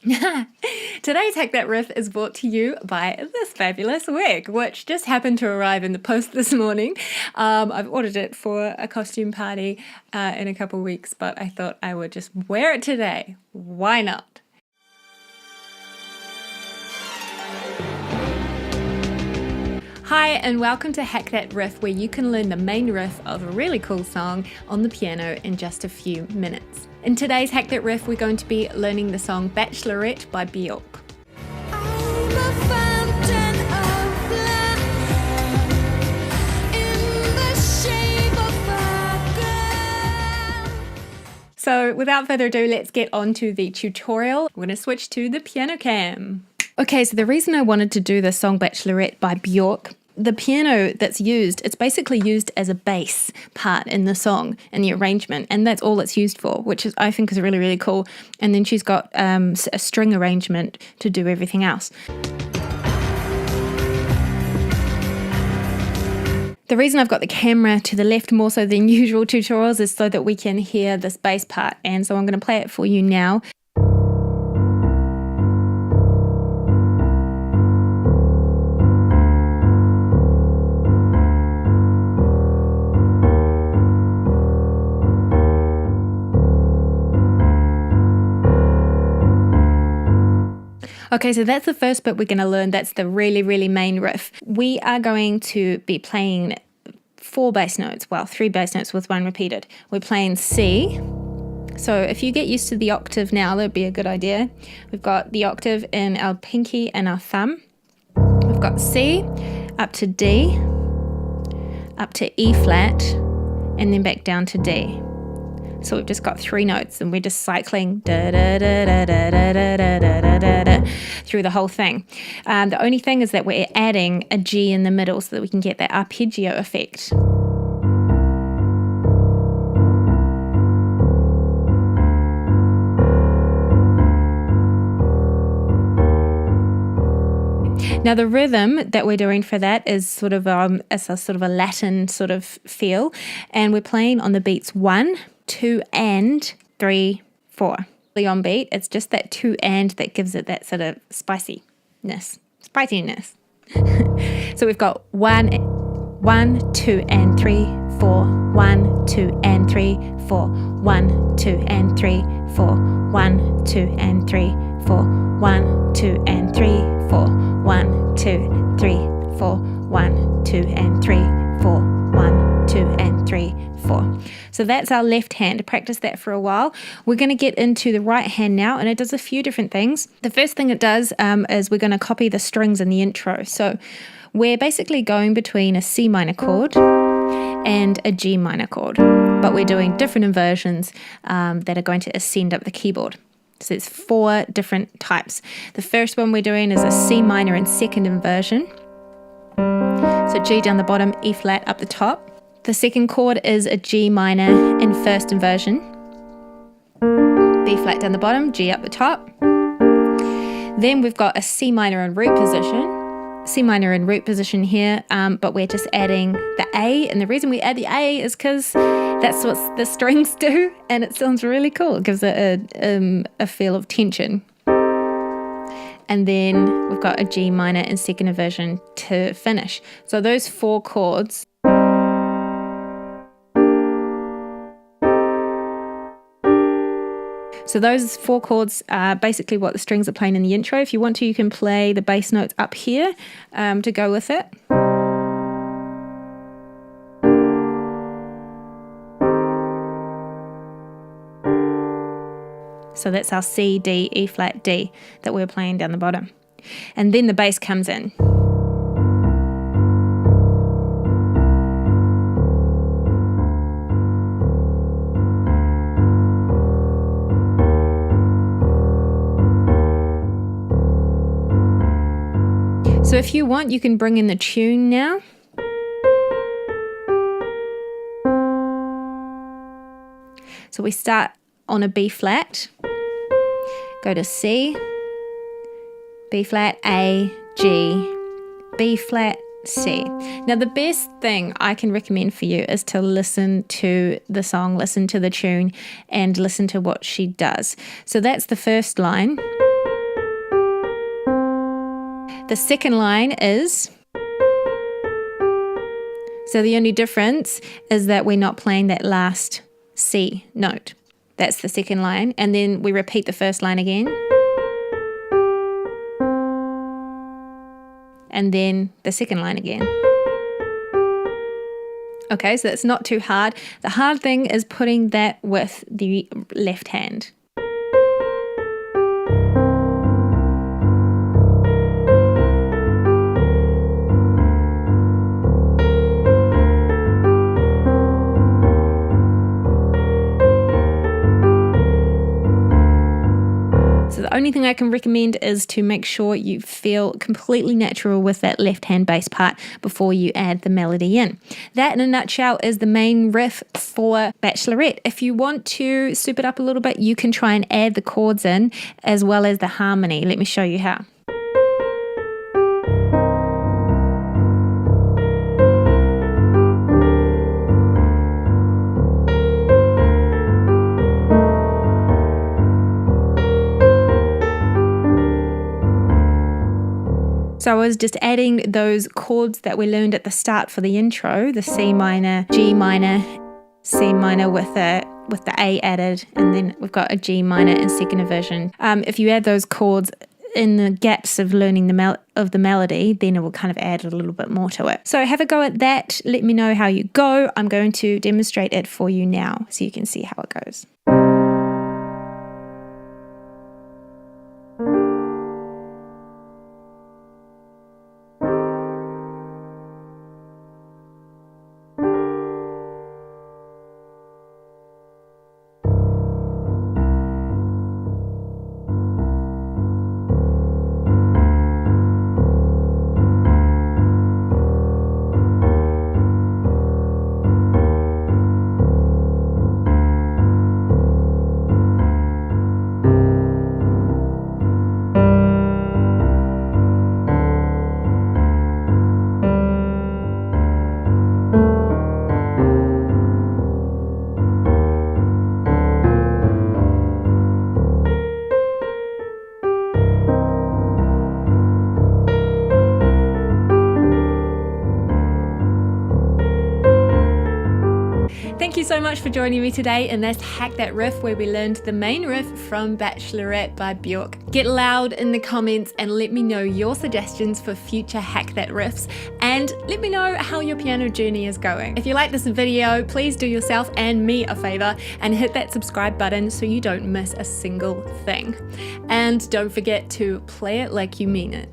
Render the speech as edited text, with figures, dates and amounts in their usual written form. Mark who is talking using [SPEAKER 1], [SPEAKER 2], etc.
[SPEAKER 1] Today's Hack That Riff is brought to you by this fabulous wig, which just happened to arrive in the post this morning. I've ordered it for a costume party in a couple of weeks, but I thought I would just wear it today. Why not? Hi and welcome to Hack That Riff, where you can learn the main riff of a really cool song on the piano in just a few minutes. In today's Hack That Riff, we're going to be learning the song Bachelorette by Björk. So without further ado, let's get on to the tutorial. We're going to switch to the piano cam. Okay, so the reason I wanted to do the song Bachelorette by Björk, the piano that's used, it's basically used as a bass part in the song and the arrangement, and that's all it's used for, which is I think is really, really cool. And then she's got a string arrangement to do everything else. The reason I've got the camera to the left more so than usual tutorials is so that we can hear this bass part, and so I'm going to play it for you now. Okay, so that's the first bit we're going to learn. That's the really, really main riff. We are going to be playing 4 bass notes, well, 3 bass notes with 1 repeated. We're playing C. So if you get used to the octave now, that'd be a good idea. We've got the octave in our pinky and our thumb. We've got C, up to D, up to E flat, and then back down to D. So we've just got 3 notes and we're just cycling da da da da da da da da da da da through the whole thing. The only thing is that we're adding a G in the middle so that we can get that arpeggio effect. Now the rhythm that we're doing for that is sort of it's a sort of a Latin sort of feel, and we're playing on the beats 1, 2 and 3, 4. On beat, it's just that 2 and that gives it that sort of spiciness. So we've got 1, 2 and 3, 4, 1, 2 and 3, 4, 1, 2 and 3, 4, 1, 2 and 3, 4, 1, 2 and 3, 4, 1, 2, 3, 4, 1, 2 and 3, 4, 1, 2 and 3, 4. So that's our left hand. Practice that for a while. We're going to get into the right hand now, and it does a few different things. The first thing it does is we're going to copy the strings in the intro. So we're basically going between a C minor chord and a G minor chord, but we're doing different inversions that are going to ascend up the keyboard. So it's 4 different types. The first one we're doing is a C minor in second inversion. So G down the bottom, E flat up the top. The second chord is a G minor in first inversion. B flat down the bottom, G up the top. Then we've got a C minor in root position. C minor in root position here, but we're just adding the A, and the reason we add the A is because that's what the strings do, and it sounds really cool. It gives it a feel of tension. And then we've got a G minor in second inversion to finish. So those 4 chords. So those 4 chords are basically what the strings are playing in the intro. If you want to, you can play the bass notes up here to go with it. So that's our C, D, E flat, D that we're playing down the bottom. And then the bass comes in. So if you want, you can bring in the tune now. So we start on a B flat, go to C, B flat, A, G, B flat, C. Now the best thing I can recommend for you is to listen to the song, listen to the tune, and listen to what she does. So that's the first line. The second line is, so the only difference is that we're not playing that last C note. That's the second line. And then we repeat the first line again. And then the second line again. Okay, so that's not too hard. The hard thing is putting that with the left hand. So the only thing I can recommend is to make sure you feel completely natural with that left hand bass part before you add the melody in. That in a nutshell is the main riff for Bachelorette. If you want to soup it up a little bit, you can try and add the chords in as well as the harmony. Let me show you how. So I was just adding those chords that we learned at the start for the intro, the C minor, G minor, C minor with the A added, and then we've got a G minor in second division. If you add those chords in the gaps of learning the melody, then it will kind of add a little bit more to it. So have a go at that. Let me know how you go. I'm going to demonstrate it for you now so you can see how it goes. Thank you so much for joining me today in this Hack That Riff, where we learned the main riff from Bachelorette by Björk. Get loud in the comments and let me know your suggestions for future Hack That Riffs, and let me know how your piano journey is going. If you like this video, please do yourself and me a favor and hit that subscribe button so you don't miss a single thing. And don't forget to play it like you mean it.